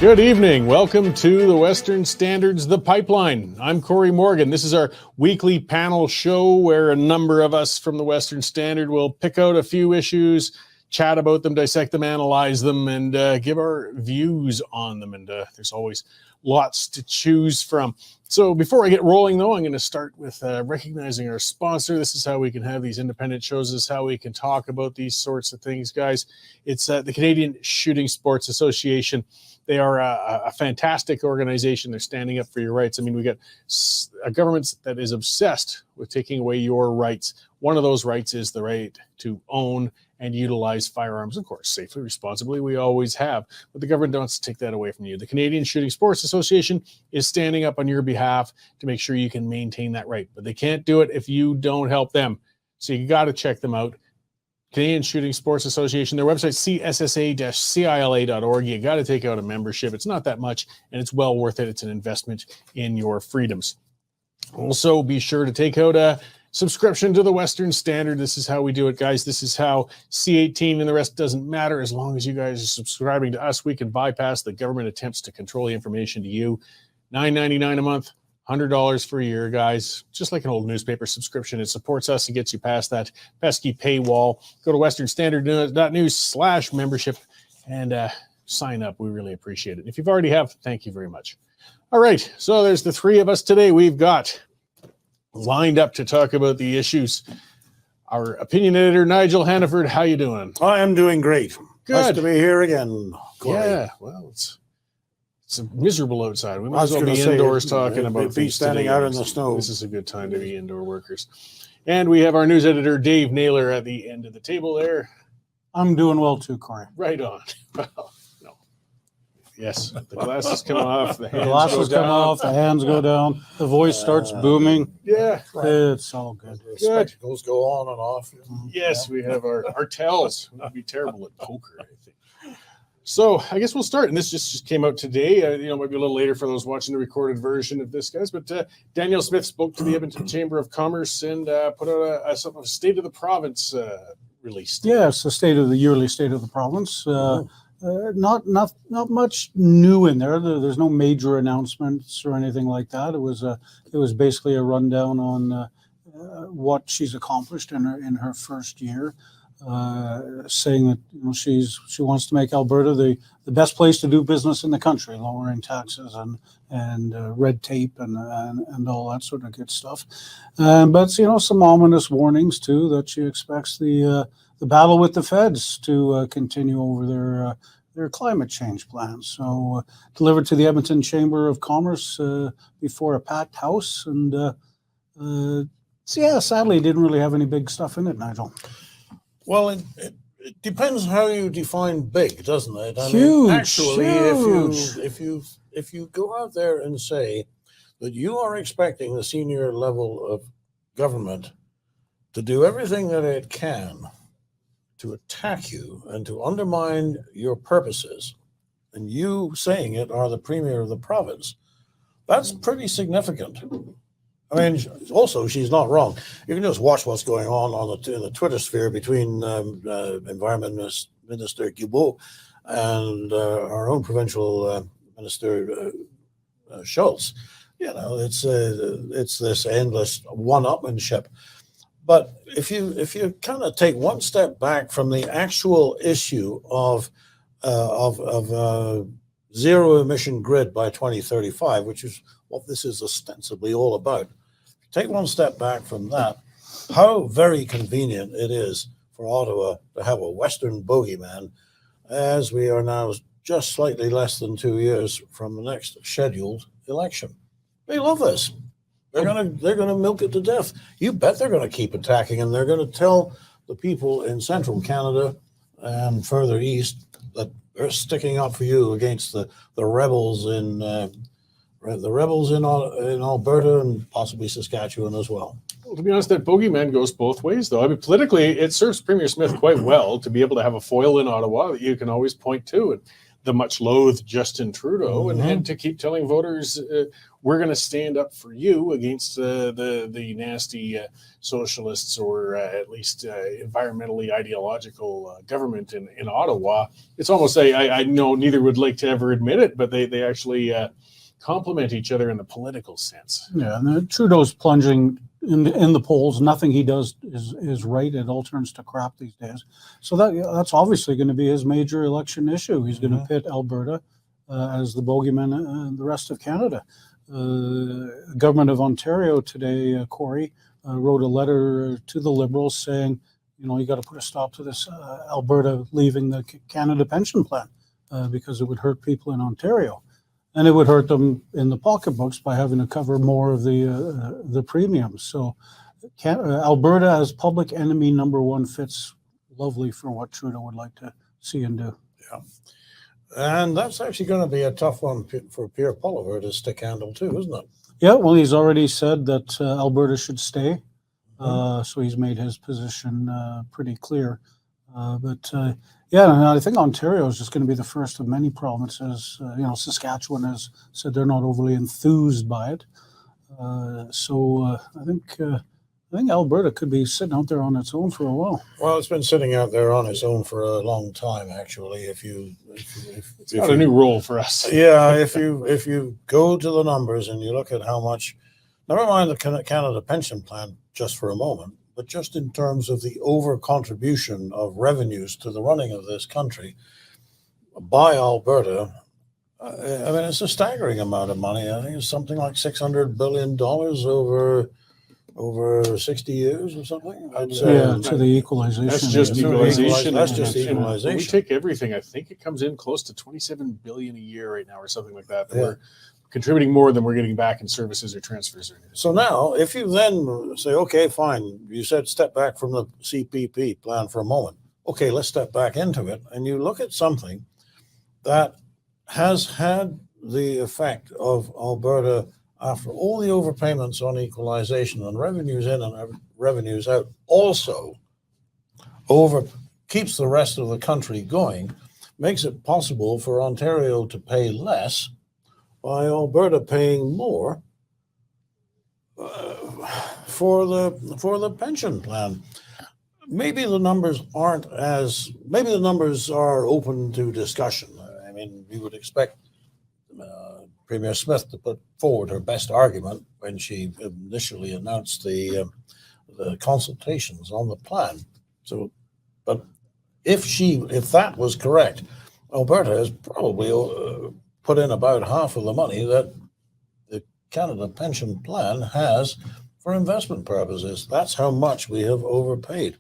Good evening. Welcome to the Western Standards, The Pipeline. I'm Cory Morgan. This is our weekly panel show where a number of us from the Western Standard will pick out a few issues, chat about them, dissect them, analyze them, and give our views on them. And there's always lots to choose from. So before I get rolling, though, I'm going to start with recognizing our sponsor. This is how we can have these independent shows. This is how we can talk about these sorts of things, guys. It's the Canadian Shooting Sports Association. They are a fantastic organization. They're standing up for your rights. I mean, we got a government that is obsessed with taking away your rights. One of those rights is the right to own and utilize firearms, of course, safely, responsibly. We always have, but the government wants to take that away from you. The Canadian Shooting Sports Association is standing up on your behalf to make sure you can maintain that right, but they can't do it if you don't help them. So you got to check them out. Canadian Shooting Sports Association, their website, cssa-cila.org. You got to take out a membership. It's not that much, and it's well worth it. It's an investment in your freedoms. Also, be sure to take out a subscription to the Western Standard. This is how we do it, guys. This is how C18 and the rest doesn't matter. As long as you guys are subscribing to us, we can bypass the government attempts to control the information to you. $9.99 a month. $100 for a year, guys. Just like an old newspaper subscription. It supports us and gets you past that pesky paywall. Go to westernstandard.news/membership and sign up. We really appreciate it. If you've already have, thank you very much. All right, so there's the three of us today. We've got lined up to talk about the issues. Our opinion editor, Nigel Hannaford, how you doing? I am doing great. Good. Nice to be here again, Cory. Yeah, well, it's miserable outside. We might as well be indoors talking about things standing today. out in the snow. This is a good time to be indoor workers. And we have our news editor, Dave Naylor, at the end of the table there. I'm doing well too, Cory. Right on. Well, no. Yes, the glasses come off, the hands glasses go down. come off, the hands go down, the voice starts booming. Yeah. It's all good. The spectacles go on and off. Yes, we have our tells. We'd be terrible at poker, I think. So I guess we'll start, and this just came out today. Might be a little later for those watching the recorded version of this, guys. But Danielle Smith spoke to the Edmonton Chamber of Commerce and put out a state of the province release. Yes, the yearly state of the province. Not much new in there. There's no major announcements or anything like that. It was basically a rundown on what she's accomplished in her first year. Saying that she wants to make Alberta the best place to do business in the country, lowering taxes and red tape and all that sort of good stuff. But some ominous warnings too that she expects the battle with the feds to continue over their climate change plans. So delivered to the Edmonton Chamber of Commerce before a packed house, and sadly it didn't really have any big stuff in it, Nigel. Well, it depends how you define big, doesn't it? Huge. Actually, if you go out there and say that you are expecting the senior level of government to do everything that it can to attack you and to undermine your purposes, and you saying it are the premier of the province, that's pretty significant. I mean, also, she's not wrong. You can just watch what's going on in the Twitter sphere between Environment Minister Guilbeault and our own provincial Minister Schultz. It's this endless one-upmanship. But if you kind of take one step back from the actual issue of zero emission grid by 2035, which is what this is ostensibly all about. Take one step back from that. How very convenient it is for Ottawa to have a Western bogeyman, as we are now just slightly less than 2 years from the next scheduled election. They love this. They're gonna milk it to death. You bet they're gonna keep attacking, and they're gonna tell the people in central Canada and further east that they're sticking up for you against the rebels in Alberta and possibly Saskatchewan as well. Well, to be honest, that bogeyman goes both ways, though. I mean, politically, it serves Premier Smith quite well to be able to have a foil in Ottawa that you can always point to. And the much loathed Justin Trudeau and to keep telling voters, we're going to stand up for you against the nasty socialists or at least environmentally ideological government in Ottawa. It's almost I know neither would like to ever admit it, but they actually complement each other in the political sense. Yeah, and Trudeau's plunging in the polls. Nothing he does is right. It all turns to crap these days. So that's obviously going to be his major election issue. He's going to pit Alberta as the bogeyman and the rest of Canada. Government of Ontario today, Cory, wrote a letter to the Liberals saying, you got to put a stop to this Alberta leaving the Canada pension plan because it would hurt people in Ontario. And it would hurt them in the pocketbooks by having to cover more of the premiums. So Alberta as public enemy number one fits lovely for what Trudeau would like to see and do. Yeah. And that's actually going to be a tough one for Pierre Poilievre to stick handle too, isn't it? Yeah, well, he's already said that Alberta should stay. So he's made his position pretty clear. Yeah, and I think Ontario is just going to be the first of many provinces. Saskatchewan has said they're not overly enthused by it. I think Alberta could be sitting out there on its own for a while. Well, it's been sitting out there on its own for a long time, actually. It's not a new role for us. Yeah, if you go to the numbers and you look at how much, never mind the Canada pension plan just for a moment, but just in terms of the over contribution of revenues to the running of this country by Alberta, it's a staggering amount of money. I think it's something like $600 billion over 60 years or something. To the equalization. That's just equalization. That's just equalization. We take everything. I think it comes in close to $27 billion a year right now, or something like that. Yeah. We're contributing more than we're getting back in services or transfers or anything. So now, if you then say, okay, fine, you said step back from the CPP plan for a moment. Okay, let's step back into it. And you look at something that has had the effect of Alberta, after all the overpayments on equalization and revenues in and revenues out, also keeps the rest of the country going, makes it possible for Ontario to pay less by Alberta paying more for the pension plan. Maybe the numbers are open to discussion. I mean, we would expect Premier Smith to put forward her best argument when she initially announced the consultations on the plan. So, but if that was correct, Alberta has probably put in about half of the money that the Canada pension plan has for investment purposes. That's how much we have overpaid.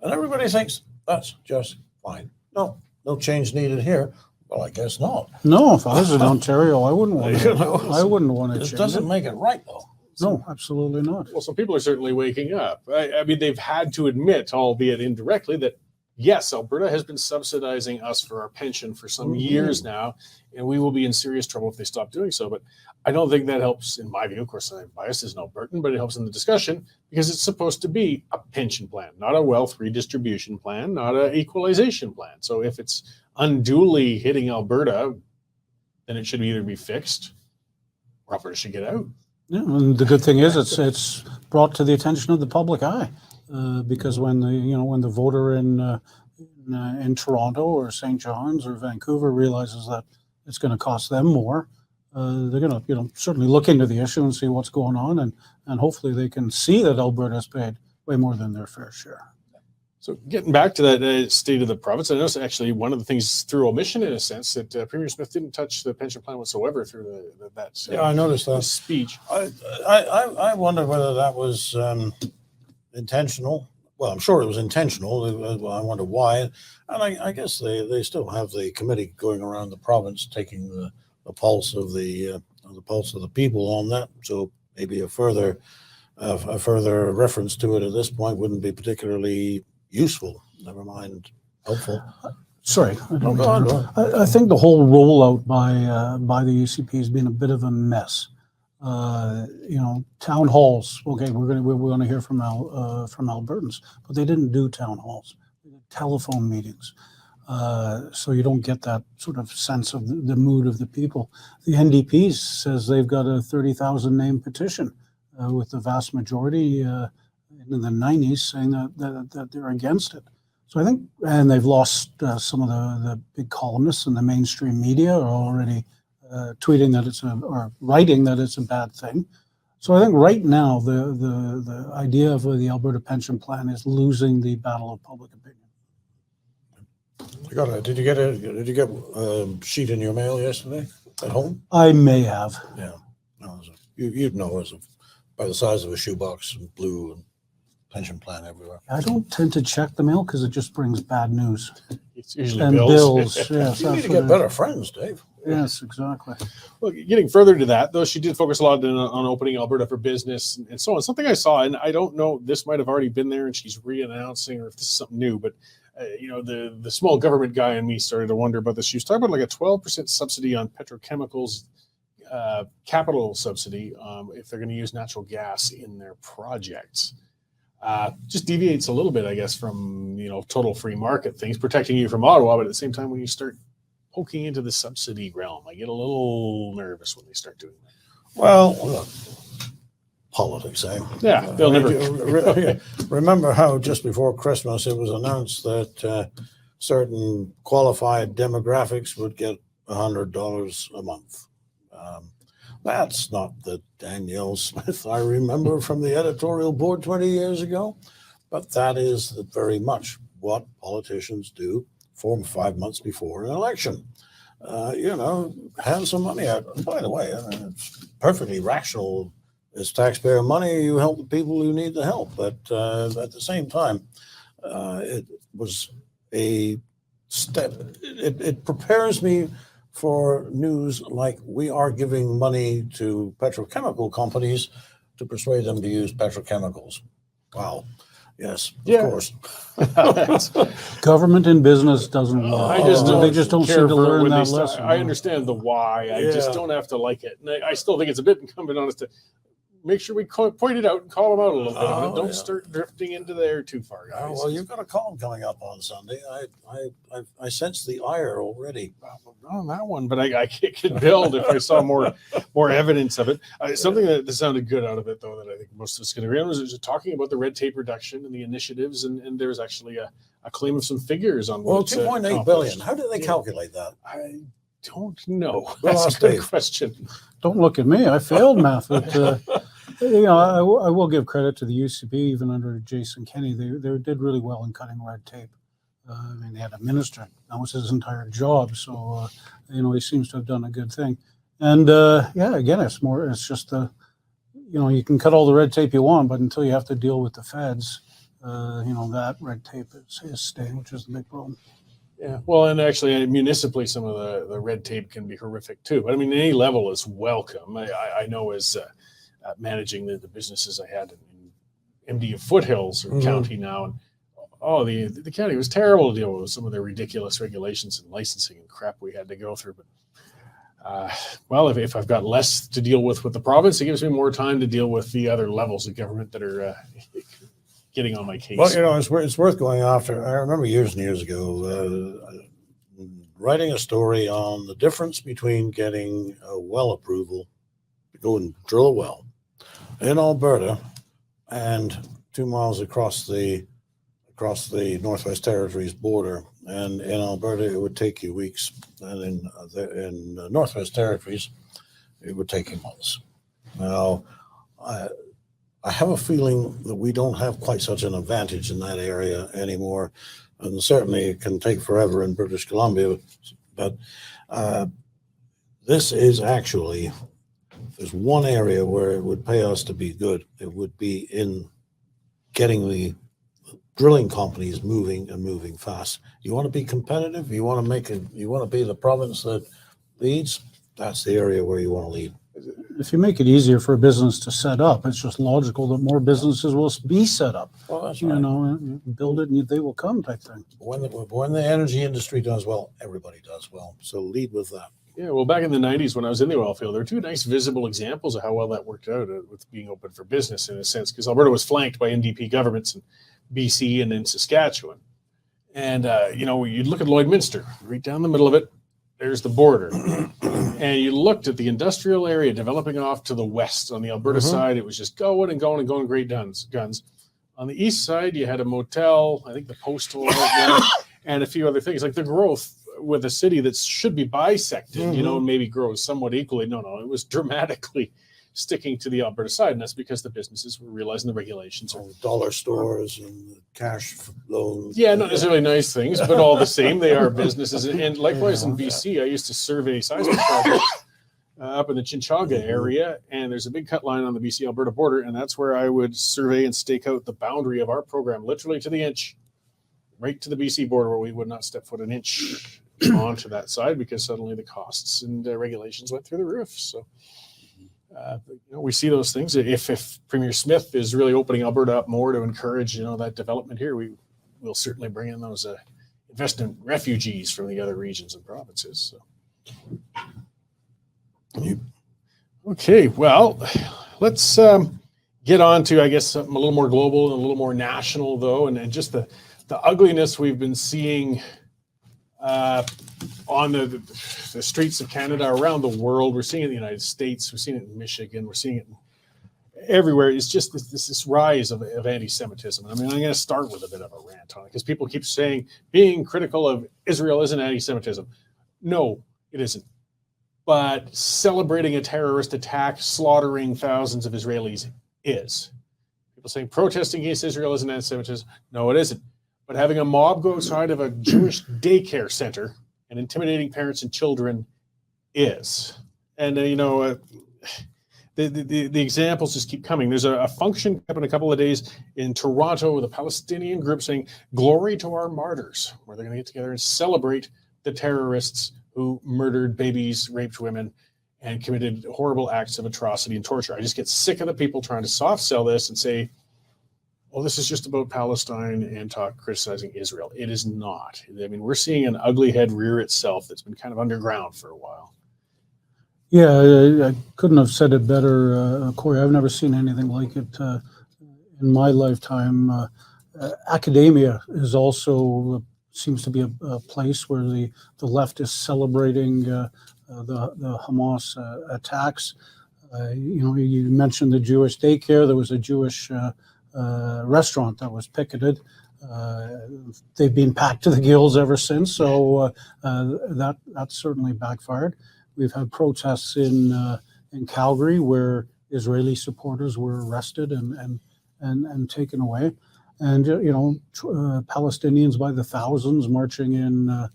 And everybody thinks that's just fine. No change needed here. Well, I guess not. No, if I was in Ontario, I wouldn't want to. I wouldn't want to change it. It doesn't make it right, though. No, absolutely not. Well, some people are certainly waking up. I mean, they've had to admit, albeit indirectly, that yes, Alberta has been subsidizing us for our pension for some years now, and we will be in serious trouble if they stop doing so. But I don't think that helps, in my view. Of course, I'm biased as an Albertan, but it helps in the discussion because it's supposed to be a pension plan, not a wealth redistribution plan, not an equalization plan. So if it's unduly hitting Alberta, then it should either be fixed or Alberta should get out. Yeah, and the good thing is it's brought to the attention of the public eye. Because when the voter in Toronto or St. John's or Vancouver realizes that it's going to cost them more, they're going to certainly look into the issue and see what's going on, and hopefully they can see that Alberta has paid way more than their fair share. So getting back to that state of the province, I noticed actually one of the things through omission, in a sense, that Premier Smith didn't touch the pension plan whatsoever through I noticed that speech. I wonder whether that was intentional. Well, I'm sure it was intentional. I wonder why. And I guess they still have the committee going around the province taking the pulse of the people on that. So maybe a further reference to it at this point wouldn't be particularly useful. Never mind helpful. Sorry, Go on. I think the whole rollout by the UCP has been a bit of a mess. Town halls. Okay, we're going to hear from Albertans, but they didn't do town halls. They did telephone meetings. So you don't get that sort of sense of the mood of the people. The NDP says they've got a 30,000 name petition with the vast majority in the 90s saying that they're against it. So I think, and they've lost some of the big columnists in the mainstream media are already tweeting that or writing that it's a bad thing. So I think right now the idea of the Alberta pension plan is losing the battle of public opinion. Did you get a sheet in your mail yesterday at home? I may have. Yeah, no, you'd know by the size of a shoebox, and blue and pension plan everywhere. I don't tend to check the mail because it just brings bad news. It's usually And bills. Yes, You need to get better friends, Dave. Yes, exactly. Well, getting further to that, though, she did focus a lot on opening Alberta for business and so on. Something I saw, and I don't know, this might have already been there and she's re-announcing or if this is something new, but the small government guy in me started to wonder about this. She was talking about like a 12% subsidy on petrochemicals, capital subsidy, if they're going to use natural gas in their projects. Just deviates a little bit, I guess, from total free market things, protecting you from Ottawa, but at the same time, when you start poking into the subsidy realm, I get a little nervous when they start doing that. Well, look, politics, eh? Yeah, they'll never. Remember how just before Christmas it was announced that certain qualified demographics would get $100 a month. That's not the Danielle Smith I remember from the editorial board 20 years ago, but that is very much what politicians do 4 or 5 months before an election. Hand some money out. By the way, it's perfectly rational. It's taxpayer money. You help the people who need the help. But at the same time, it was a step. It prepares me for news like we are giving money to petrochemical companies to persuade them to use petrochemicals. Wow. Yes, of course. Government in business doesn't work. They just don't seem to learn that lesson. I understand the why. I just don't have to like it. And I still think it's a bit incumbent on us to make sure we point it out and call them out a little bit. Don't start drifting into there too far, guys. Well, you've got a call coming up on Sunday. I sense the ire already. Not on that one, but I could build if I saw more evidence of it. Something that sounded good out of it, though, that I think most of us can agree on, was just talking about the red tape reduction and the initiatives, and there's actually a claim of some figures on. Well, $2.8 billion. How do they calculate that? I don't know. That's a good question. Don't look at me. I failed math, but I will give credit to the UCP, even under Jason Kenney. They did really well in cutting red tape. They had a minister. That was his entire job. So, he seems to have done a good thing. And again, it's just you can cut all the red tape you want, but until you have to deal with the feds, that red tape is staying, which is the big problem. Yeah, well, and actually, municipally, some of the red tape can be horrific too. But I mean, any level is welcome. I know as managing the businesses I had in MD of Foothills or county now, and the county was terrible to deal with some of their ridiculous regulations and licensing and crap we had to go through. But if I've got less to deal with the province, it gives me more time to deal with the other levels of government that are getting on my case. Well, it's worth going after. I remember years and years ago writing a story on the difference between getting a well approval to go and drill a well in Alberta and 2 miles across the Northwest Territories border. And in Alberta, it would take you weeks, and in the Northwest Territories, it would take you months. Now, I have a feeling that we don't have quite such an advantage in that area anymore, and certainly it can take forever in British Columbia. But this is actually, there's one area where it would pay us to be good. It would be in getting the drilling companies moving fast. You want to be competitive. You want to be the province that leads. That's the area where you want to lead. If you make it easier for a business to set up, it's just logical that more businesses will be set up. Well, that's right. Build it and they will come type thing. When the energy industry does well, everybody does well. So lead with that. Yeah, well, back in the 90s when I was in the oil field, there were two nice visible examples of how well that worked out with being open for business in a sense, because Alberta was flanked by NDP governments in BC and in Saskatchewan. And, you'd look at Lloydminster, right down the middle of it, there's the border. And you looked at the industrial area developing off to the west on the Alberta side. It was just going and going and going, great guns. On the east side, you had a motel, I think the Postal, and a few other things. Like the growth with a city that should be bisected, and maybe grows somewhat equally. No, it was dramatically sticking to the Alberta side, and that's because the businesses were realizing the regulations are dollar stores and cash loans. Yeah, not necessarily nice things, but all the same, they are businesses. And likewise in BC, I used to survey seismic projects up in the Chinchaga area, and there's a big cut line on the BC-Alberta border, and that's where I would survey and stake out the boundary of our program, literally to the inch, right to the BC border, where we would not step foot an inch onto that side because suddenly the costs and regulations went through the roof. So. We see those things. If Premier Smith is really opening Alberta up more to encourage, that development here, we'll certainly bring in those investment refugees from the other regions and provinces. So, okay, well, let's get on to, I guess, something a little more global and a little more national, though, and just the ugliness we've been seeing on the streets of Canada, around the world. We're seeing it in the United States. We're seeing it in Michigan. We're seeing it everywhere. It's just this rise of anti-Semitism. I mean, I'm going to start with a bit of a rant on it because people keep saying being critical of Israel isn't anti-Semitism. No, it isn't. But celebrating a terrorist attack, slaughtering thousands of Israelis is. People saying protesting against Israel isn't anti-Semitism. No, it isn't. But having a mob go outside of a Jewish daycare center and intimidating parents and children is. And, the examples just keep coming. There's a function up in a couple of days in Toronto with a Palestinian group saying, glory to our martyrs, where they're going to get together and celebrate the terrorists who murdered babies, raped women, and committed horrible acts of atrocity and torture. I just get sick of the people trying to soft sell this and say, well, this is just about Palestine and criticizing Israel. It is not. I mean, we're seeing an ugly head rear itself that's been kind of underground for a while. Yeah, I couldn't have said it better, Cory. I've never seen anything like it in my lifetime. Academia is also seems to be a place where the left is celebrating the Hamas attacks. You mentioned the Jewish daycare. There was a Jewish restaurant that was picketed. They've been packed to the gills ever since, so that certainly backfired. We've had protests in Calgary where Israeli supporters were arrested and taken away, and Palestinians by the thousands marching in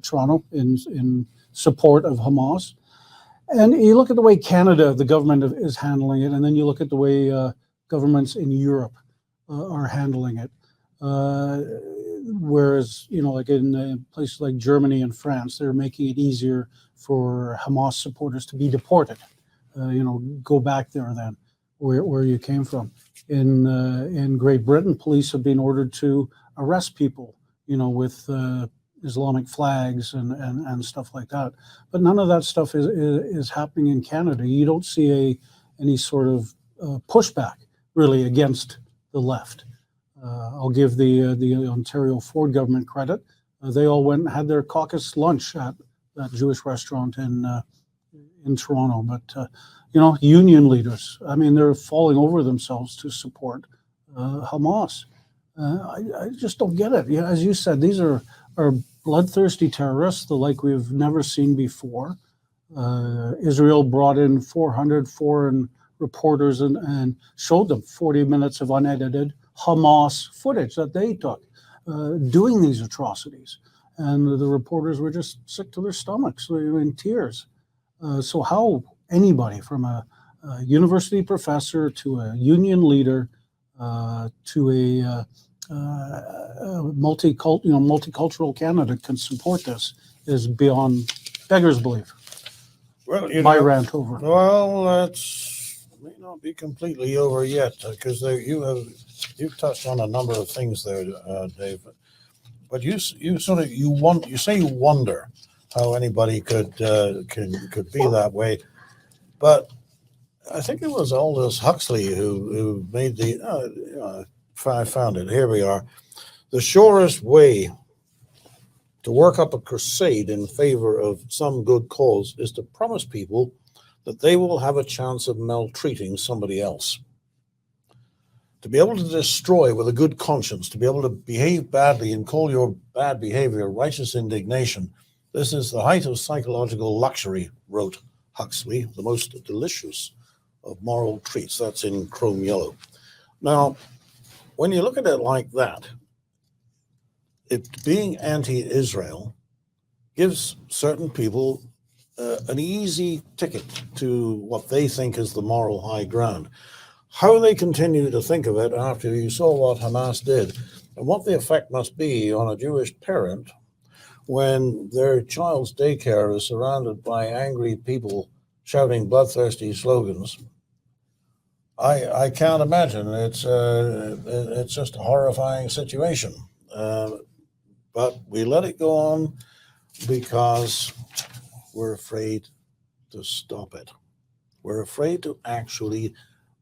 Toronto in support of Hamas. And you look at the way Canada, the government is handling it, and then you look at the way governments in Europe are handling it. Whereas, like in places like Germany and France, they're making it easier for Hamas supporters to be deported. Go back there then, where you came from. In Great Britain, police have been ordered to arrest people, with Islamic flags and stuff like that. But none of that stuff is happening in Canada. You don't see any sort of pushback really against the left. I'll give the Ontario Ford government credit. They all went and had their caucus lunch at that Jewish restaurant in Toronto. But union leaders, I mean, they're falling over themselves to support Hamas. I just don't get it. As you said, these are bloodthirsty terrorists, the like we've never seen before. Israel brought in 400 foreign reporters and showed them 40 minutes of unedited Hamas footage that they took doing these atrocities. And the reporters were just sick to their stomachs, they were in tears. So how anybody from a university professor to a union leader to a multicultural Canada can support this is beyond beggar's belief. Well, my rant over. Well, that's may not be completely over yet because you've touched on a number of things there, Dave. But you say you wonder how anybody could be that way. But I think it was Aldous Huxley who made the. I found it. Here we are. the surest way to work up a crusade in favor of some good cause is to promise people that they will have a chance of maltreating somebody else. To be able to destroy with a good conscience, to be able to behave badly and call your bad behavior righteous indignation, this is the height of psychological luxury, wrote Huxley, the most delicious of moral treats. That's in chrome yellow. Now, when you look at it like that, it being anti-Israel gives certain people an easy ticket to what they think is the moral high ground. How they continue to think of it after you saw what Hamas did, and what the effect must be on a Jewish parent when their child's daycare is surrounded by angry people shouting bloodthirsty slogans, I can't imagine. It's just a horrifying situation. But we let it go on because we're afraid to stop it. We're afraid to actually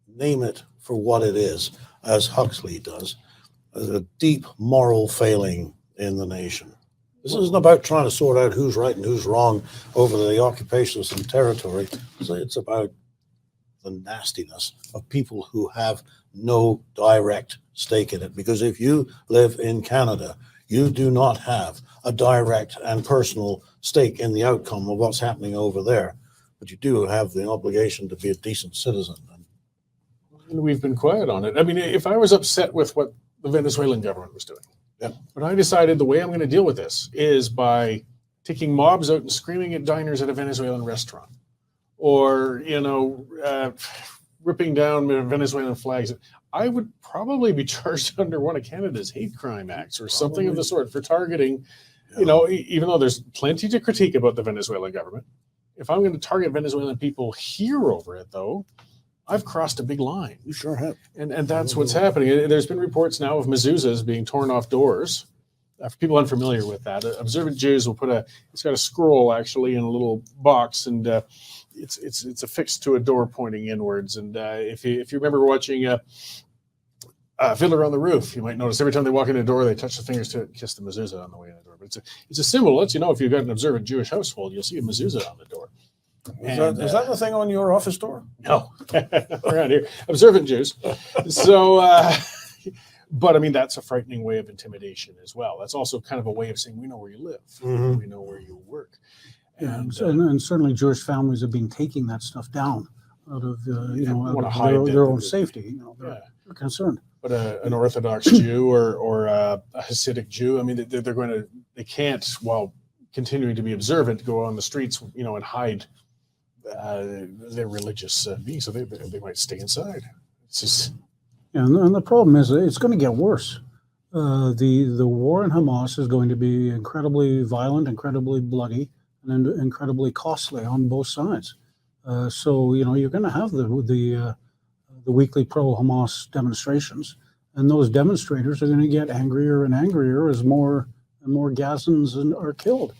name it for what it is, as Huxley does, as a deep moral failing in the nation. This isn't about trying to sort out who's right and who's wrong over the occupation of some territory. It's about the nastiness of people who have no direct stake in it. Because if you live in Canada, you do not have a direct and personal stake in the outcome of what's happening over there. But you do have the obligation to be a decent citizen. And we've been quiet on it. I mean, if I was upset with what the Venezuelan government was doing, but I decided the way I'm going to deal with this is by taking mobs out and screaming at diners at a Venezuelan restaurant, or, ripping down Venezuelan flags, I would probably be charged under one of Canada's hate crime acts or something of the sort for targeting, even though there's plenty to critique about the Venezuelan government. If I'm going to target Venezuelan people here over it, though, I've crossed a big line. You sure have. And that's what's happening. There's been reports now of mezuzahs being torn off doors. For people unfamiliar with that, observant Jews will it's got a scroll actually in a little box, and it's affixed to a door pointing inwards. And if you remember watching Fiddler on the Roof, you might notice every time they walk in the door, they touch the fingers to kiss the mezuzah on the way in the door. But it's a symbol. It lets you know if you've got an observant Jewish household, you'll see a mezuzah on the door. Is that the thing on your office door? No, around here, observant Jews. So, but I mean, that's a frightening way of intimidation as well. That's also kind of a way of saying we know where you live, we know where you work, and certainly Jewish families have been taking that stuff down out of their own safety. They're concerned. But an Orthodox Jew or a Hasidic Jew, I mean, they can't, while continuing to be observant, go on the streets, and hide their religious being, so they might stay inside. It's just, and the problem is it's going to get worse. The war in Hamas is going to be incredibly violent, incredibly bloody, and incredibly costly on both sides. So you're going to have the weekly pro-Hamas demonstrations, and those demonstrators are going to get angrier and angrier as more and more Gazans are killed.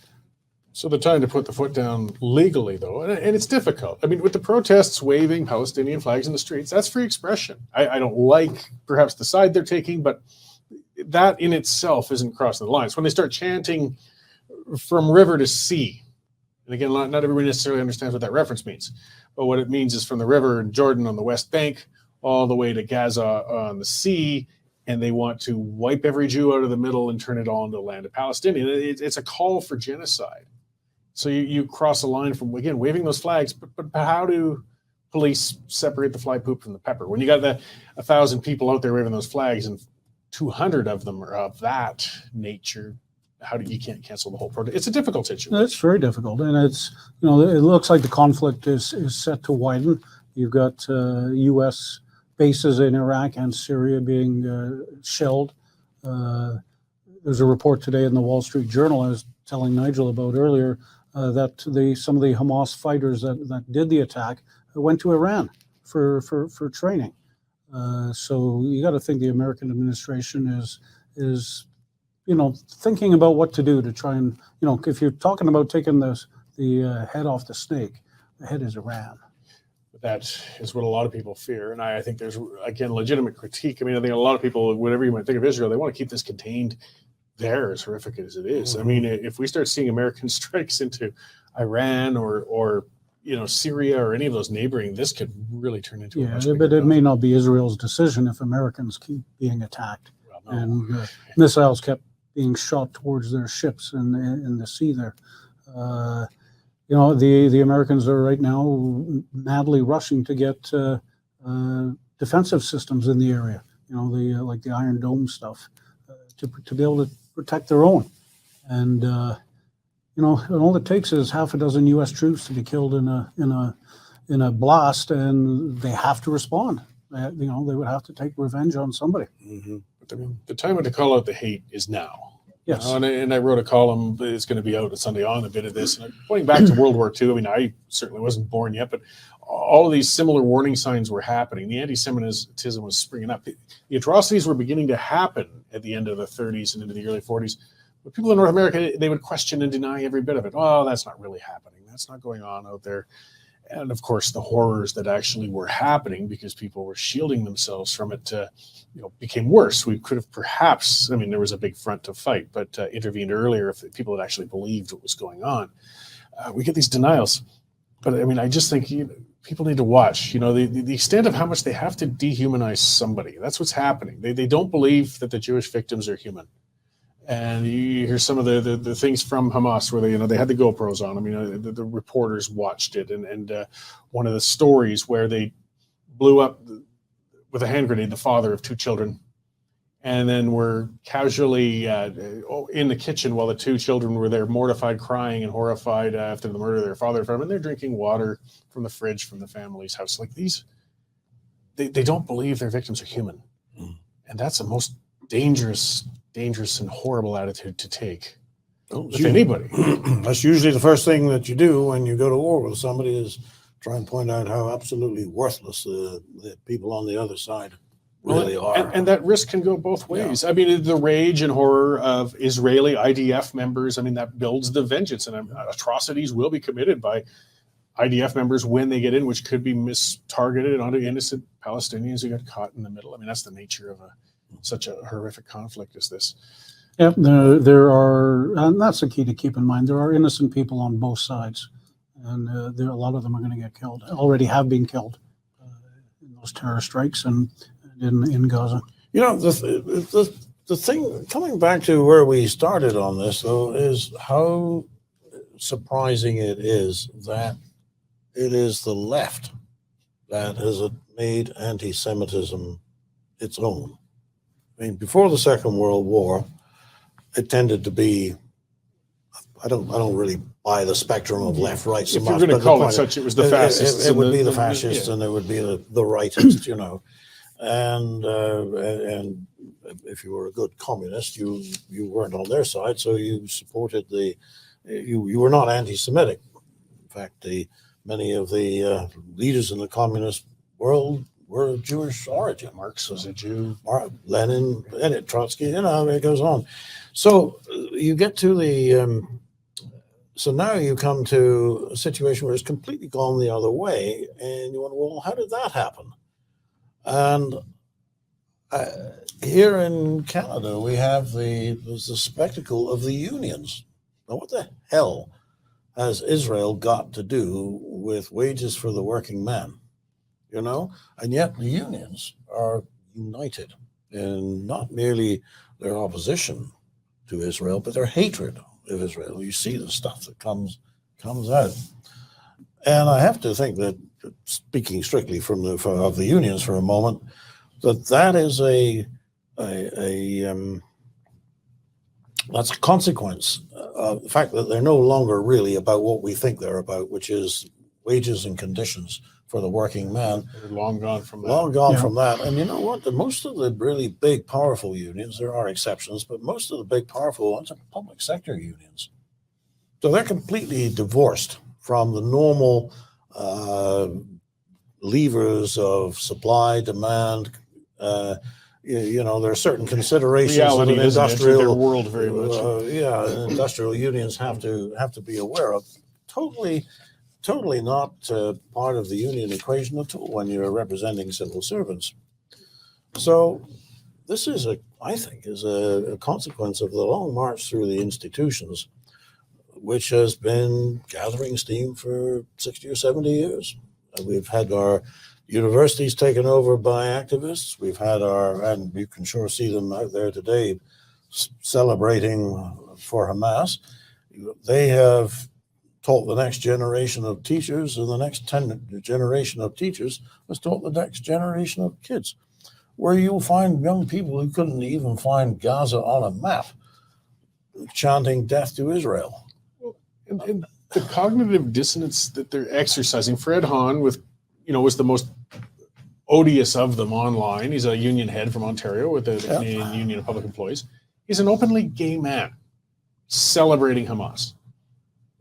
So the time to put the foot down legally, though, and it's difficult. I mean, with the protests waving Palestinian flags in the streets, that's free expression. I don't like perhaps the side they're taking, but that in itself isn't crossing the lines. When they start chanting from river to sea, and again, not everybody necessarily understands what that reference means, but what it means is from the river in Jordan on the West Bank all the way to Gaza on the sea, and they want to wipe every Jew out of the middle and turn it all into the land of Palestinian. It's a call for genocide. So you cross a line from, again, waving those flags, but how do police separate the fly poop from the pepper? When you got 1,000 people out there waving those flags and 200 of them are of that nature, you can't cancel the whole protest? It's a difficult situation. It's very difficult, and it's it looks like the conflict is set to widen. You've got U.S. bases in Iraq and Syria being shelled. There's a report today in the Wall Street Journal I was telling Nigel about earlier that some of the Hamas fighters that did the attack went to Iran for training. So you got to think the American administration is thinking about what to do to try and if you're talking about taking the head off the snake, the head is Iran. But that is what a lot of people fear. And I think there's, again, legitimate critique. I mean, I think a lot of people, whatever you might think of Israel, they want to keep this contained there, as horrific as it is. I mean, if we start seeing American strikes into Iran or Syria or any of those neighboring, this could really turn into a much bigger but it may not be Israel's decision if Americans keep being attacked. Well, no. And missiles kept being shot towards their ships in the sea there. The Americans are right now madly rushing to get defensive systems in the area. Like the Iron Dome stuff to be able to protect their own. And all it takes is half a dozen U.S. troops to be killed in a blast, and they have to respond. They would have to take revenge on somebody. Mm-hmm. But the time to call out the hate is now. Yes. And I wrote a column, it's going to be out on Sunday on a bit of this. And I'm pointing back to World War II. I mean, I certainly wasn't born yet, but all of these similar warning signs were happening. The anti-Semitism was springing up. The atrocities were beginning to happen at the end of the 30s and into the early 40s. But people in North America, they would question and deny every bit of it. Oh, that's not really happening. That's not going on out there. And of course, the horrors that actually were happening because people were shielding themselves from it, became worse. We could have perhaps, there was a big front to fight, but intervened earlier if people had actually believed what was going on. We get these denials. But I just think people need to watch, the extent of how much they have to dehumanize somebody. That's what's happening. They don't believe that the Jewish victims are human. And you hear some of the things from Hamas where they had the GoPros on them. The reporters watched it, and one of the stories where they blew up with a hand grenade the father of two children, and then were casually in the kitchen while the two children were there, mortified, crying, and horrified after the murder of their father. And they're drinking water from the fridge from the family's house. Like these, they don't believe their victims are human, and that's the most dangerous and horrible attitude to take with anybody. That's usually the first thing that you do when you go to war with somebody is try and point out how absolutely worthless the people on the other side really are. And that risk can go both ways. Yeah. The rage and horror of Israeli IDF members, that builds the vengeance, and atrocities will be committed by IDF members when they get in, which could be mistargeted onto innocent Palestinians who got caught in the middle. That's the nature of such a horrific conflict as this. Yeah, there are, and that's the key to keep in mind. There are innocent people on both sides, and a lot of them are going to get killed. Already have been killed in those terror strikes and in Gaza. The thing coming back to where we started on this though is how surprising it is that it is the left that has made anti-Semitism its own. Before the Second World War, it tended to be, I don't really buy the spectrum of left, right so much. If you're going to call it such, it was the fascists. It would be the fascists and it would be the rightists, And if you were a good communist, you weren't on their side, so you supported you were not anti-Semitic. In fact, many of the leaders in the communist world were of Jewish origin. Marx was a Jew. Lenin, and Trotsky, it goes on. So you get to so now you come to a situation where it's completely gone the other way, and you wonder, well, how did that happen? And here in Canada, we have there's the spectacle of the unions. Now, what the hell has Israel got to do with wages for the working man? And yet the unions are united in not merely their opposition to Israel, but their hatred of Israel. You see the stuff that comes out. And I have to think that, speaking strictly of the unions for a moment, that is that's a consequence of the fact that they're no longer really about what we think they're about, which is wages and conditions for the working man. They're long gone from that. Long gone from that. And you know what? Most of the really big, powerful unions, there are exceptions, but most of the big, powerful ones are public sector unions. So they're completely divorced from the normal levers of supply, demand. There are certain considerations reality that industrial their world very much. Industrial unions have to be aware of. Totally totally not part of the union equation at all when you're representing civil servants. So this is I think, a consequence of the long march through the institutions, which has been gathering steam for 60 or 70 years. We've had our universities taken over by activists. We've had and you can sure see them out there today celebrating for Hamas. They have taught the next generation of teachers, and the next generation of teachers has taught the next generation of kids, where you'll find young people who couldn't even find Gaza on a map chanting death to Israel. And the cognitive dissonance that they're exercising, Fred Hahn was the most odious of them online. He's a union head from Ontario with the Canadian Union of Public Employees. He's an openly gay man celebrating Hamas.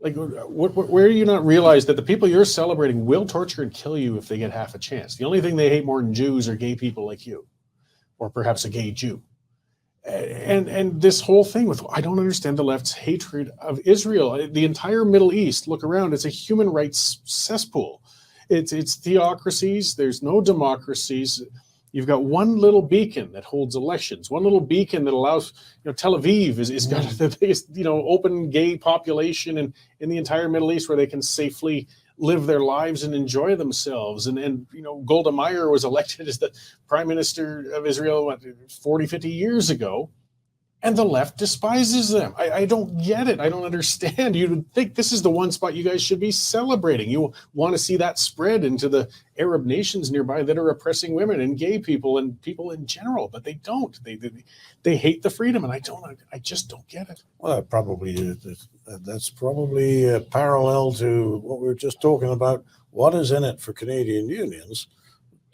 Like, where do you not realize that the people you're celebrating will torture and kill you if they get half a chance? The only thing they hate more than Jews are gay people like you, or perhaps a gay Jew. And this whole thing with, I don't understand the left's hatred of Israel. The entire Middle East, look around, it's a human rights cesspool. It's theocracies. There's no democracies. You've got one little beacon that holds elections, one little beacon that allows, Tel Aviv is got the biggest, open gay population in the entire Middle East, where they can safely live their lives and enjoy themselves. And Golda Meir was elected as the prime minister of Israel, 40, 50 years ago. And the left despises them. I don't get it. I don't understand. You'd think this is the one spot you guys should be celebrating. You want to see that spread into the Arab nations nearby that are oppressing women and gay people and people in general, but they don't. They hate the freedom, and I just don't get it. Well, that's probably a parallel to what we were just talking about. What is in it for Canadian unions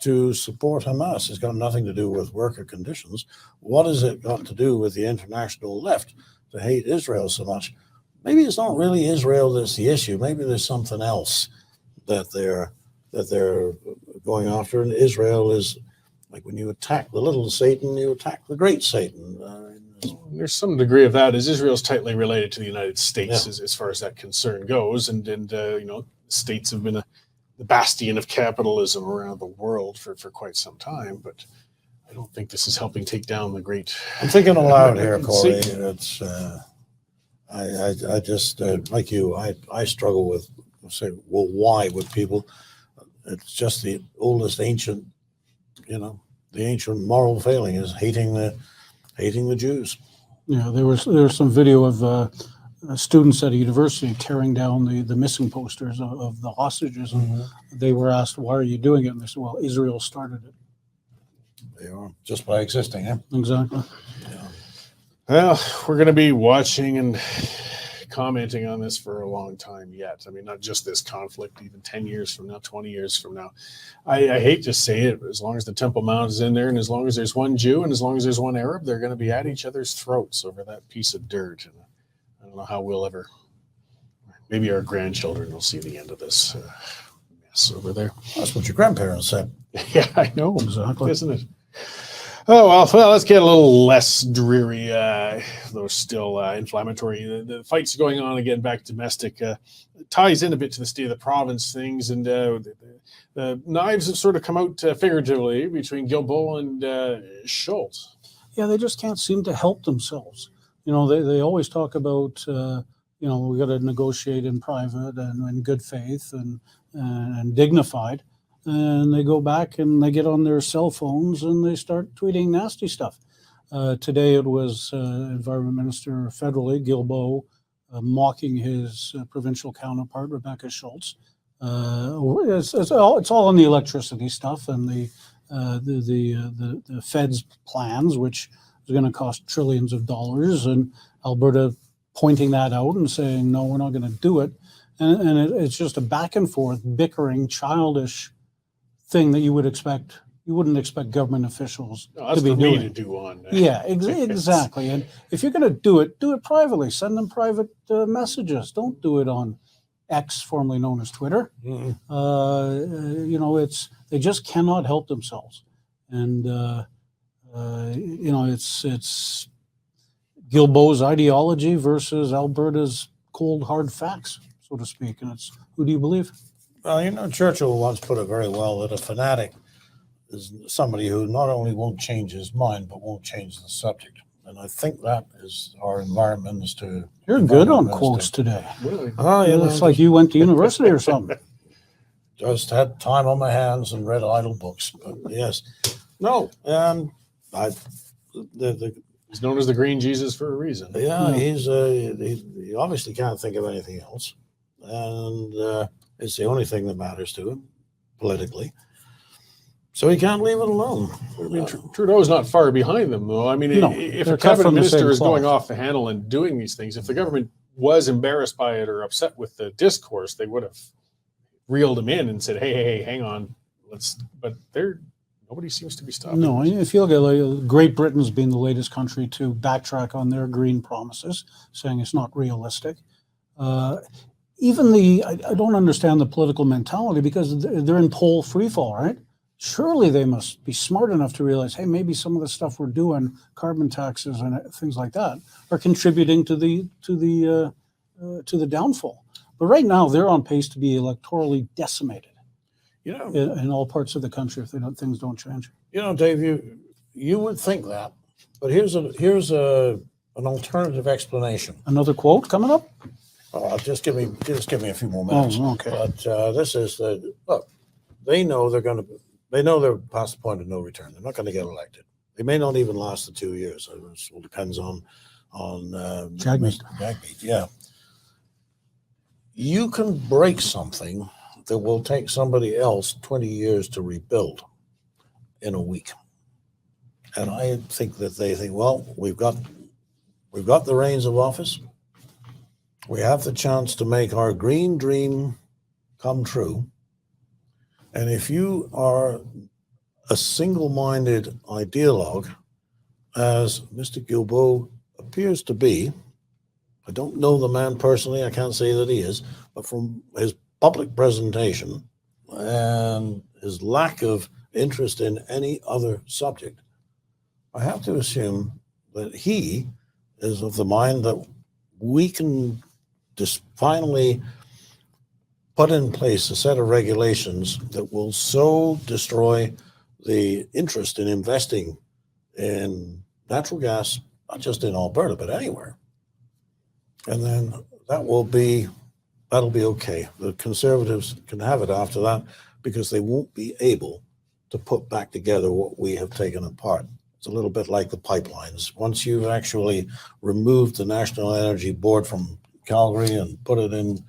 to support Hamas? It's got nothing to do with worker conditions. What has it got to do with the international left to hate Israel so much? Maybe it's not really Israel that's the issue. Maybe there's something else that they're going after. And Israel is like, when you attack the little Satan, you attack the great Satan. There's some degree of that, as Israel's tightly related to the United States as far as that concern goes, and states have been the bastion of capitalism around the world for quite some time, but I don't think this is helping take down the great. I'm thinking aloud here, Cory. It's I just like you. I struggle with why would people? It's just the oldest ancient, the ancient moral failing is hating the Jews. Yeah, there was some video of students at a university tearing down the missing posters of the hostages, and they were asked, "Why are you doing it?" And they said, "Well, Israel started it." They are, just by existing, eh? Exactly. Yeah. Well, we're going to be watching and commenting on this for a long time yet. I mean, not just this conflict, even 10 years from now, 20 years from now. I hate to say it, but as long as the Temple Mount is in there, and as long as there's one Jew, and as long as there's one Arab, they're going to be at each other's throats over that piece of dirt. And I don't know how we'll ever, maybe our grandchildren will see the end of this mess over there. That's what your grandparents said. Yeah, I know, Exactly. isn't it? Oh, well, let's get a little less dreary, though still inflammatory. The fight's going on again, back domestic. Ties in a bit to the state of the province things, and the knives have sort of come out figuratively between Guilbeault and Schultz. Yeah, they just can't seem to help themselves. They always talk about, we got to negotiate in private and in good faith and dignified. And they go back and they get on their cell phones and they start tweeting nasty stuff. Today it was Environment Minister federally, Guilbeault, mocking his provincial counterpart, Rebecca Schultz. It's all on the electricity stuff and the Fed's plans, which is going to cost trillions of dollars, and Alberta pointing that out and saying, no, we're not going to do it. And it's just a back and forth, bickering, childish thing that you wouldn't expect government officials to be doing. To do on. Yeah, exactly. And if you're going to do it privately. Send them private messages. Don't do it on X, formerly known as Twitter. They just cannot help themselves. And it's Guilbeault's ideology versus Alberta's cold hard facts. So so to speak. And it's, who do you believe? Well, Churchill once put it very well that a fanatic is somebody who not only won't change his mind, but won't change the subject. And I think that is our environment minister. You're good on quotes today. Really? It's like you went to university or something. Just had time on my hands and read idle books. But yes, no, He's known as the Green Jesus for a reason. yeah, he obviously can't think of anything else, and it's the only thing that matters to him politically. So he can't leave it alone. I mean, Trudeau's not far behind them, though. I mean, No, if they're a cut cabinet from the minister same is going cloth. off the handle and doing these things, if the government was embarrassed by it or upset with the discourse, they would have reeled him in and said, "Hey, hang on, let's." But nobody seems to be stopping. No, this. if you look at Great Britain's been the latest country to backtrack on their green promises, saying it's not realistic. Even I don't understand the political mentality because they're in poll free fall, right? Surely they must be smart enough to realize, hey, maybe some of the stuff we're doing, carbon taxes and things like that, are contributing to the downfall. But right now, they're on pace to be electorally decimated in all parts of the country if things don't change. Dave, you would think that, but here's an alternative explanation. Another quote coming up? Just give me a few more minutes. Oh, okay. But this is look. They know they're past the point of no return. They're not going to get elected. They may not even last the 2 years. It all depends on Jagmeet. Jagmeet. Yeah. You can break something that will take somebody else 20 years to rebuild in a week. And I think that they think, well, we've got the reins of office. We have the chance to make our green dream come true. And if you are a single-minded ideologue, as Mr. Guilbeault appears to be, I don't know the man personally, I can't say that he is, but from his public presentation and his lack of interest in any other subject, I have to assume that he is of the mind that we can just finally put in place a set of regulations that will so destroy the interest in investing in natural gas, not just in Alberta, but anywhere. And then that'll be okay. The Conservatives can have it after that because they won't be able to put back together what we have taken apart. It's a little bit like the pipelines. Once you've actually removed the National Energy Board from Calgary and put it in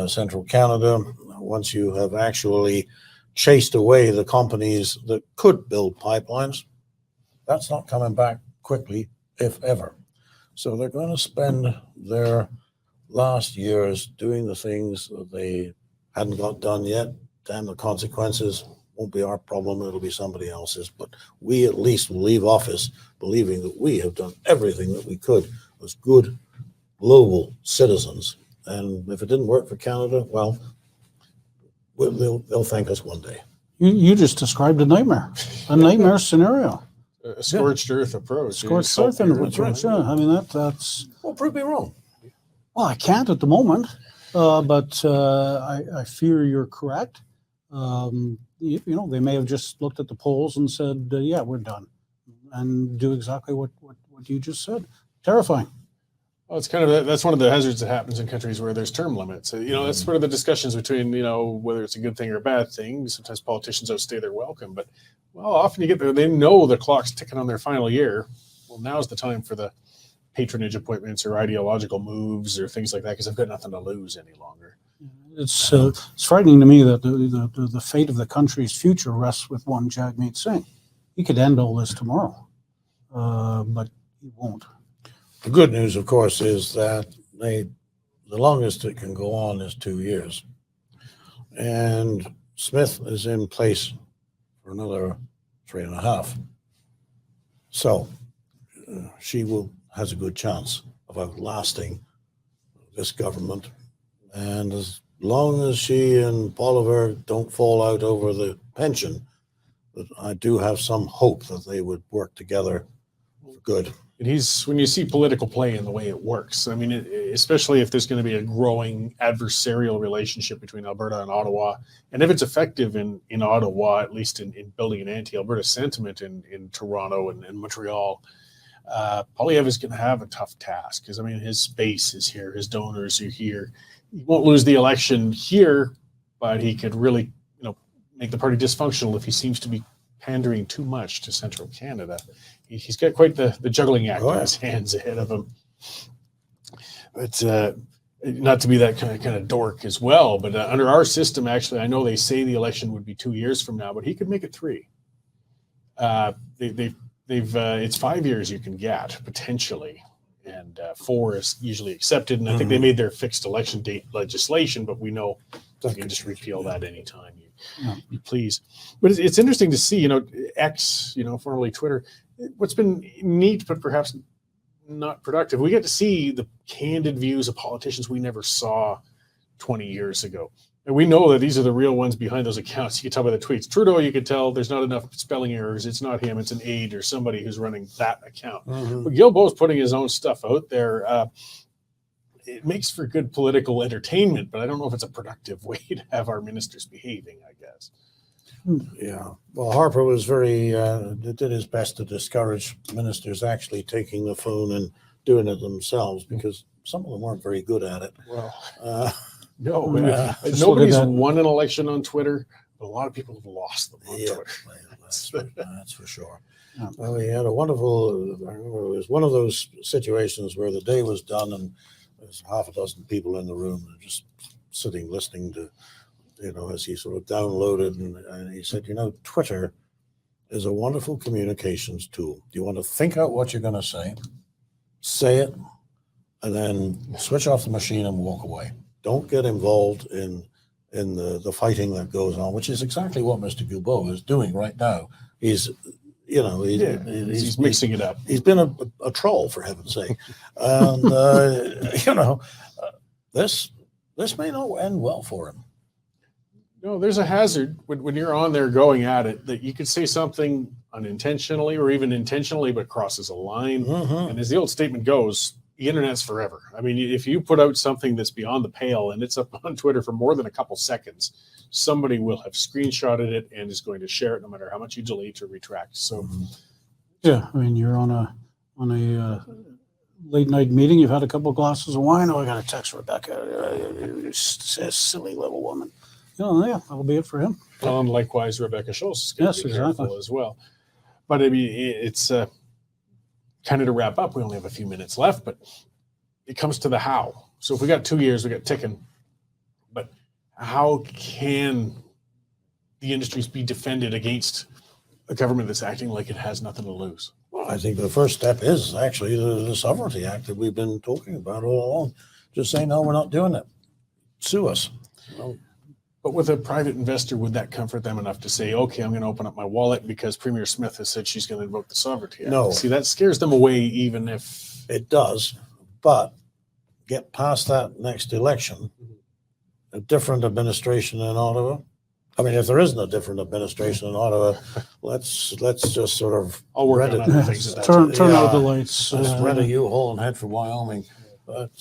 central Canada, once you have actually chased away the companies that could build pipelines, that's not coming back quickly, if ever. So they're going to spend their last years doing the things that they hadn't got done yet. Damn, the consequences won't be our problem, it'll be somebody else's. But we at least will leave office believing that we have done everything that we could as good global citizens. And if it didn't work for Canada, well, they'll thank us one day. You just described a nightmare scenario. A scorched earth approach. Scorched earth approach. Yeah, I mean that's. Well, prove me wrong. Well, I can't at the moment, but I fear you're correct. They may have just looked at the polls and said, "Yeah, we're done," and do exactly what you just said. Terrifying. Well, it's that's one of the hazards that happens in countries where there's term limits. That's sort of the discussions between, whether it's a good thing or a bad thing. Sometimes politicians outstay their welcome, but often you get there, they know the clock's ticking on their final year. Well, now's the time for the patronage appointments or ideological moves or things like that because I've got nothing to lose any longer. It's frightening to me that the fate of the country's future rests with one Jagmeet Singh. He could end all this tomorrow, but he won't. The good news, of course, is that the longest it can go on is 2 years. And Smith is in place for another 3.5. So she has a good chance of outlasting this government. And as long as she and Bolivar don't fall out over the pension, I do have some hope that they would work together for good. when you see political play and the way it works, I mean, especially if there's going to be a growing adversarial relationship between Alberta and Ottawa, and if it's effective in Ottawa, at least in building an anti-Alberta sentiment in Toronto and Montreal, Poilievre is going to have a tough task because, I mean, his base is here, his donors are here. He won't lose the election here, but he could really, make the party dysfunctional if he seems to be pandering too much to Central Canada. He's got quite the juggling act on his hands ahead of him. But not to be that kind of dork as well, but under our system, actually, I know they say the election would be 2 years from now, but he could make it 3. It's 5 years you can get potentially, and 4 is usually accepted. And I think they made their fixed election date legislation, but we know you can just repeal that anytime you please. But it's interesting to see, X, formerly Twitter. What's been neat, but perhaps not productive, we get to see the candid views of politicians we never saw 20 years ago. And we know that these are the real ones behind those accounts. You can tell by the tweets. Trudeau, you can tell there's not enough spelling errors. It's not him. It's an aide or somebody who's running that account. But Guilbeault's putting his own stuff out there. It makes for good political entertainment, but I don't know if it's a productive way to have our ministers behaving, I guess. Yeah. Well, Harper was did his best to discourage ministers actually taking the phone and doing it themselves, because some of them weren't very good at it. Well, nobody's won an election on Twitter, but a lot of people have lost them on Twitter. That's for sure. Yeah. Well, we had I remember it was one of those situations where the day was done and there's half a dozen people in the room just sitting, listening to, as he sort of downloaded, and he said, Twitter is a wonderful communications tool. You want to think out what you're going to say it, and then switch off the machine and walk away. Don't get involved in the fighting that goes on, which is exactly what Mr. Guilbeault is doing right now. He's mixing it up. He's been a troll, for heaven's sake. And, this may not end well for him. No, there's a hazard when you're on there going at it that you could say something unintentionally or even intentionally, but crosses a line. And as the old statement goes, the internet's forever. I mean, if you put out something that's beyond the pale and it's up on Twitter for more than a couple seconds, somebody will have screenshotted it and is going to share it no matter how much you delete or retract. So, yeah, I mean, you're on a late night meeting. You've had a couple of glasses of wine. Oh, I got to text Rebecca. Silly little woman. Yeah, that'll be it for him. And likewise, Rebecca Schultz is going to be careful as well. But I mean, it's kind of to wrap up. We only have a few minutes left, but it comes to the how. So if we got 2 years, we got ticking. But how can the industries be defended against a government that's acting like it has nothing to lose? Well, I think the first step is actually the Sovereignty Act that we've been talking about all along. Just say, no, we're not doing it. Sue us. But with a private investor, would that comfort them enough to say, okay, I'm going to open up my wallet because Premier Smith has said she's going to invoke the Sovereignty Act? No. See, that scares them away, even if... It does, but get past that next election, a different administration in Ottawa. I mean, if there isn't a different administration in Ottawa, let's just sort of... I'll work on other things. Turn out the lights. Just rent a U-Haul and head for Wyoming. But,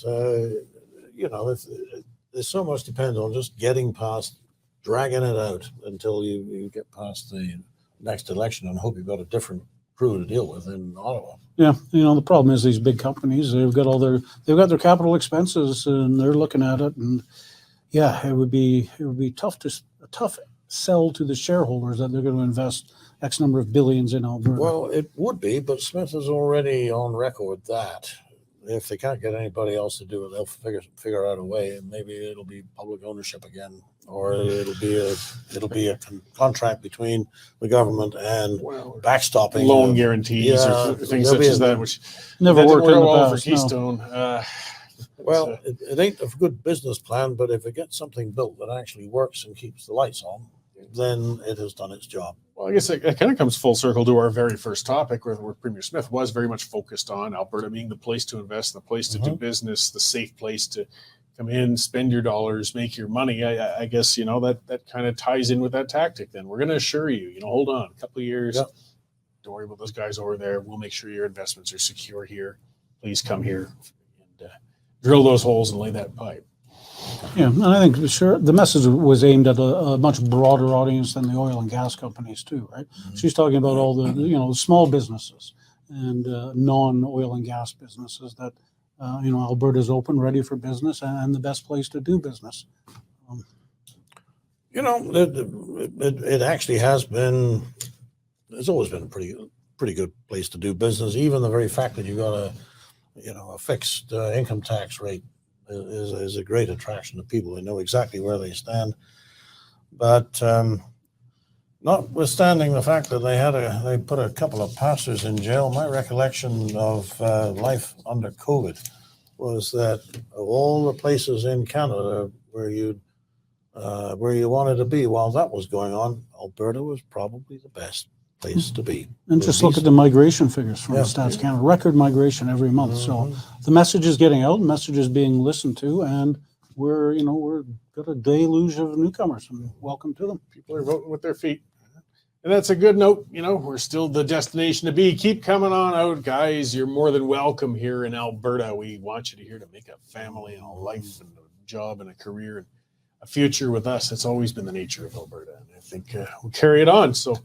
there's so much depends on just getting past, dragging it out until you get past the next election and hope you've got a different crew to deal with in Ottawa. Yeah, the problem is these big companies, they've got their capital expenses and they're looking at it, and yeah, it would be a tough sell to the shareholders that they're going to invest X number of billions in Alberta. Well, it would be, but Smith is already on record that if they can't get anybody else to do it, they'll figure out a way, and maybe it'll be public ownership again, or it'll be a contract between the government and backstopping loan guarantees or things such as that, which never worked in the past. For Keystone. Well, it ain't a good business plan, but if it gets something built that actually works and keeps the lights on, then it has done its job. Well, I guess it kind of comes full circle to our very first topic, where Premier Smith was very much focused on Alberta being the place to invest, the place to do business, the safe place to come in, spend your dollars, make your money. I guess, that kind of ties in with that tactic. Then we're going to assure you, hold on a couple of years. Yep. don't worry about those guys over there. We'll make sure your investments are secure here. Please come here and drill those holes and lay that pipe. Yeah, and I think sure the message was aimed at a much broader audience than the oil and gas companies too, right? Mm-hmm. She's talking about all the small businesses and non-oil and gas businesses that Alberta's open, ready for business, and the best place to do business. It actually has been. It's always been a pretty good place to do business. Even the very fact that you got a fixed income tax rate is a great attraction to people. They know exactly where they stand. But notwithstanding the fact that they put a couple of pastors in jail, my recollection of life under COVID was that of all the places in Canada where you wanted to be while that was going on, Alberta was probably the best place to be. And just look at the migration figures from Stats Canada, record migration every month. Mm-hmm. So the message is getting out, the message is being listened to, and we're got a deluge of newcomers, and welcome to them. People are voting with their feet. And that's a good note. We're still the destination to be. Keep coming on out, guys. You're more than welcome here in Alberta. We want you to here to make a family and a life and a job and a career and a future with us. That's always been the nature of Alberta. And I think we'll carry it on. So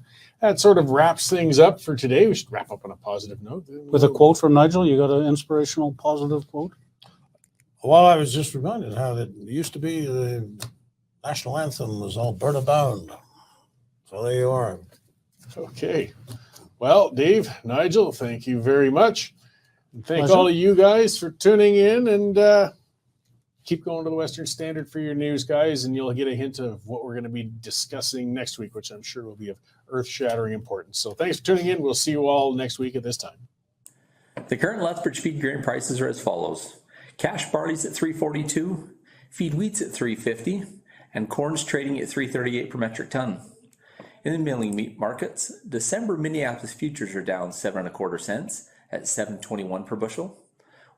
that sort of wraps things up for today. We should wrap up on a positive note. With a quote from Nigel, you got an inspirational, positive quote? Well, I was just reminded how it used to be the national anthem was Alberta Bound. So there you are. Okay. Well, Dave, Nigel, thank you very much. And thank Pleasure. all of you guys for tuning in, and keep going to the Western Standard for your news, guys, and you'll get a hint of what we're going to be discussing next week, which I'm sure will be of earth-shattering importance. So thanks for tuning in. We'll see you all next week at this time. The current Lethbridge feed grain prices are as follows. Cash barley's at $3.42, feed wheat's at $3.50, and corn's trading at $3.38 per metric ton. In the milling meat markets, December Minneapolis futures are down 7.25 cents at $7.21 per bushel,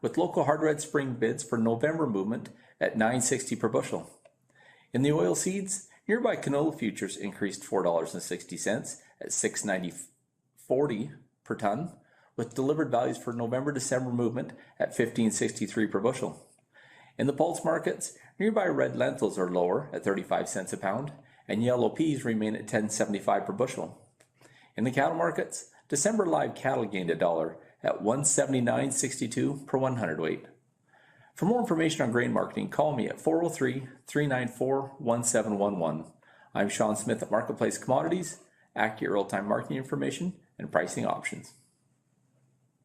with local hard red spring bids for November movement at $9.60 per bushel. In the oil seeds, nearby canola futures increased $4.60 at $6.90.40 per ton, with delivered values for November-December movement at $15.63 per bushel. In the pulse markets, nearby red lentils are lower at 35 cents a pound, and yellow peas remain at $10.75 per bushel. In the cattle markets, December live cattle gained $1 at $179.62 per 100 weight. For more information on grain marketing, call me at 403-394-1711. I'm Sean Smith at Marketplace Commodities, accurate real-time marketing information and pricing options.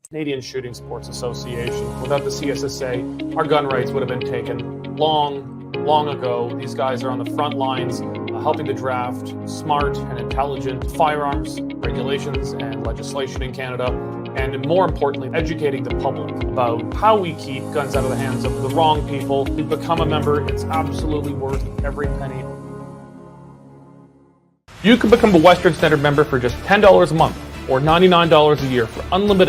Canadian Shooting Sports Association. Without the CSSA, our gun rights would have been taken long ago. These guys are on the front lines helping to draft smart and intelligent firearms regulations and legislation in Canada, and more importantly, educating the public about how we keep guns out of the hands of the wrong people. To become a member, it's absolutely worth every penny. You can become a Western Standard member for just $10 a month or $99 a year for unlimited